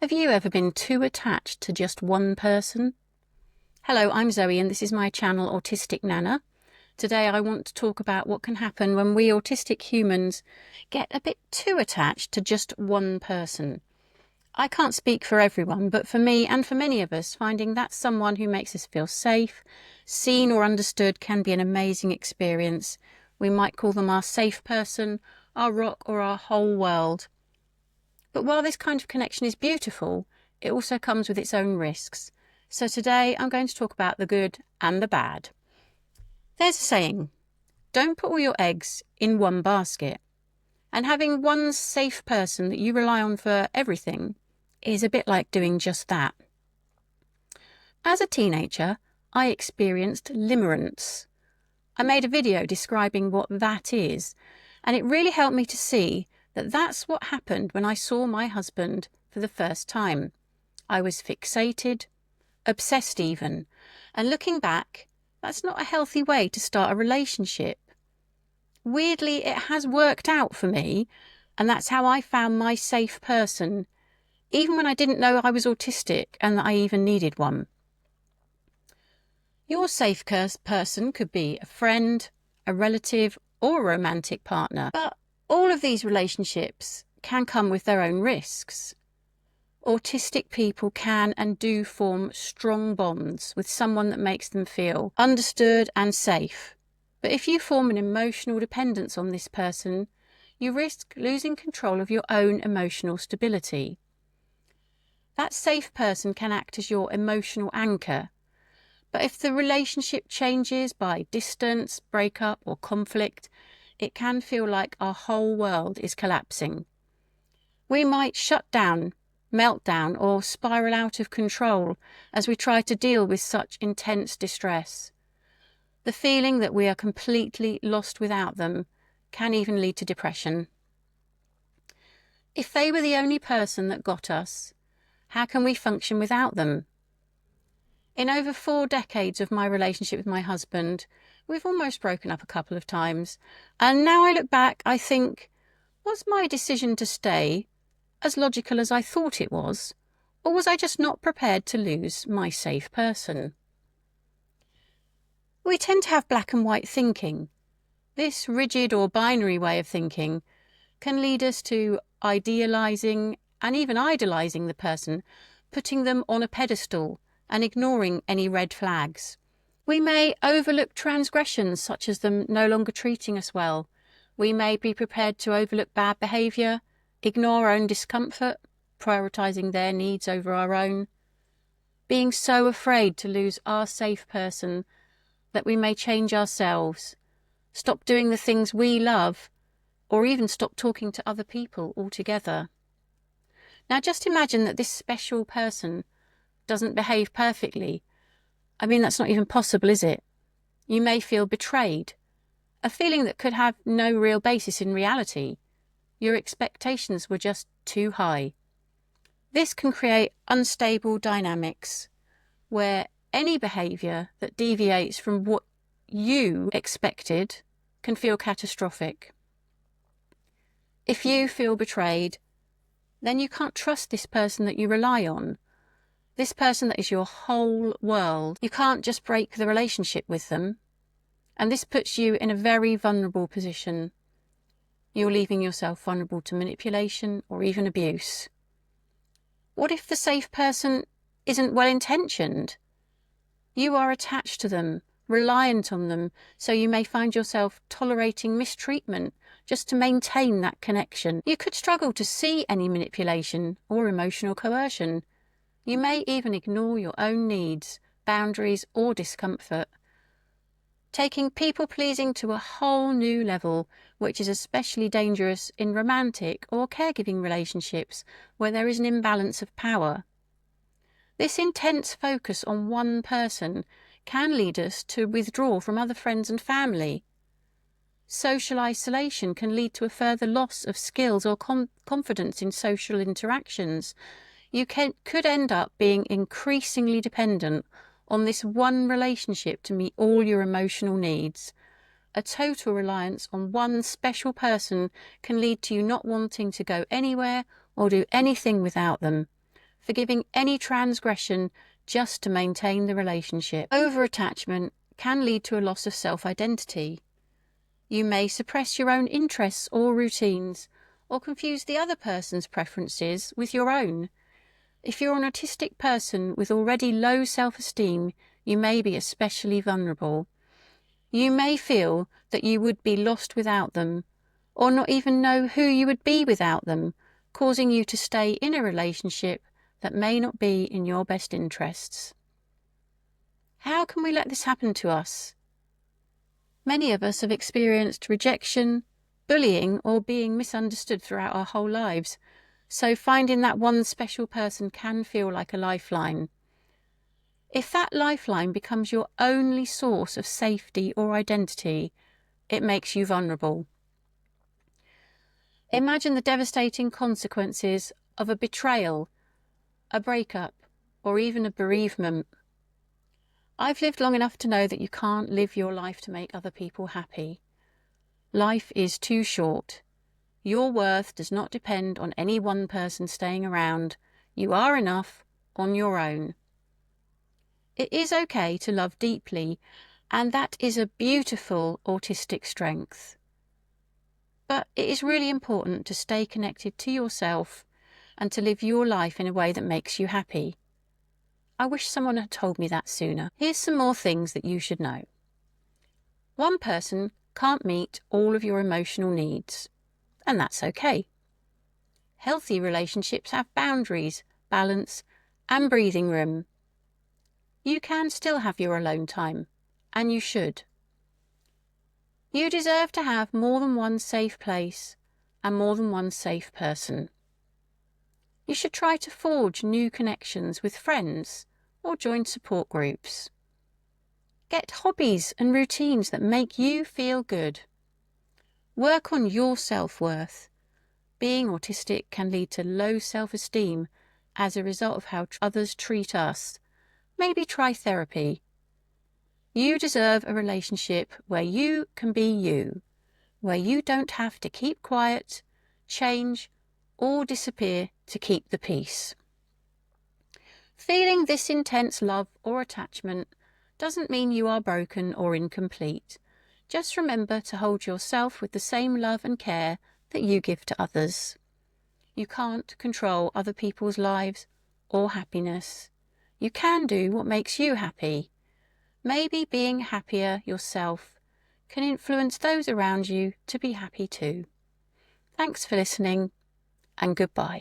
Have you ever been too attached to just one person? Hello, I'm Zoe and this is my channel Autistic Nana. Today I want to talk about what can happen when we autistic humans get a bit too attached to just one person. I can't speak for everyone, but for me and for many of us, finding that someone who makes us feel safe, seen or understood can be an amazing experience. We might call them our safe person, our rock or our whole world. But while this kind of connection is beautiful, it also comes with its own risks. So today I'm going to talk about the good and the bad. There's a saying, don't put all your eggs in one basket. And having one safe person that you rely on for everything is a bit like doing just that. As a teenager, I experienced limerence. I made a video describing what that is, and it really helped me to see that that's what happened when I saw my husband for the first time. I was fixated, obsessed even, and looking back, that's not a healthy way to start a relationship. Weirdly, it has worked out for me, and that's how I found my safe person, even when I didn't know I was autistic and that I even needed one. Your safe person could be a friend, a relative, or a romantic partner, but all of these relationships can come with their own risks. Autistic people can and do form strong bonds with someone that makes them feel understood and safe. But if you form an emotional dependence on this person, you risk losing control of your own emotional stability. That safe person can act as your emotional anchor. But if the relationship changes by distance, breakup, or conflict, it can feel like our whole world is collapsing. We might shut down, melt down, or spiral out of control as we try to deal with such intense distress. The feeling that we are completely lost without them can even lead to depression. If they were the only person that got us, how can we function without them? In over 4 decades of my relationship with my husband, we've almost broken up a couple of times. And now I look back, I think, was my decision to stay as logical as I thought it was? Or was I just not prepared to lose my safe person? We tend to have black and white thinking. This rigid or binary way of thinking can lead us to idealising and even idolising the person, putting them on a pedestal and ignoring any red flags. We may overlook transgressions such as them no longer treating us well. We may be prepared to overlook bad behaviour, ignore our own discomfort, prioritising their needs over our own. Being so afraid to lose our safe person that we may change ourselves, stop doing the things we love, or even stop talking to other people altogether. Now just imagine that this special person doesn't behave perfectly. I mean, that's not even possible, is it? You may feel betrayed, a feeling that could have no real basis in reality. Your expectations were just too high. This can create unstable dynamics where any behaviour that deviates from what you expected can feel catastrophic. If you feel betrayed, then you can't trust this person that you rely on. This person that is your whole world. You can't just break the relationship with them. And this puts you in a very vulnerable position. You're leaving yourself vulnerable to manipulation or even abuse. What if the safe person isn't well-intentioned? You are attached to them, reliant on them, so you may find yourself tolerating mistreatment just to maintain that connection. You could struggle to see any manipulation or emotional coercion. You may even ignore your own needs, boundaries, or discomfort, taking people-pleasing to a whole new level, which is especially dangerous in romantic or caregiving relationships where there is an imbalance of power. This intense focus on one person can lead us to withdraw from other friends and family. Social isolation can lead to a further loss of skills or confidence in social interactions. You could end up being increasingly dependent on this one relationship to meet all your emotional needs. A total reliance on one special person can lead to you not wanting to go anywhere or do anything without them. forgiving any transgression just to maintain the relationship. Over-attachment can lead to a loss of self-identity. You may suppress your own interests or routines, or confuse the other person's preferences with your own. If you're an autistic person with already low self-esteem, you may be especially vulnerable. You may feel that you would be lost without them, or not even know who you would be without them, causing you to stay in a relationship that may not be in your best interests. How can we let this happen to us? Many of us have experienced rejection, bullying, or being misunderstood throughout our whole lives, so finding that one special person can feel like a lifeline. If that lifeline becomes your only source of safety or identity, it makes you vulnerable. Imagine the devastating consequences of a betrayal, a breakup, or even a bereavement. I've lived long enough to know that you can't live your life to make other people happy. Life is too short. Your worth does not depend on any one person staying around. You are enough on your own. It is okay to love deeply, and that is a beautiful autistic strength. But it is really important to stay connected to yourself and to live your life in a way that makes you happy. I wish someone had told me that sooner. Here's some more things that you should know. One person can't meet all of your emotional needs, and that's okay. Healthy relationships have boundaries, balance, and breathing room. You can still have your alone time, and you should. You deserve to have more than one safe place and more than one safe person. You should try to forge new connections with friends or join support groups. Get hobbies and routines that make you feel good. Work on your self-worth. Being autistic can lead to low self-esteem as a result of how others treat us. Maybe try therapy. You deserve a relationship where you can be you, where you don't have to keep quiet, change, or disappear to keep the peace. Feeling this intense love or attachment doesn't mean you are broken or incomplete. Just remember to hold yourself with the same love and care that you give to others. You can't control other people's lives or happiness. You can do what makes you happy. Maybe being happier yourself can influence those around you to be happy too. Thanks for listening, and goodbye.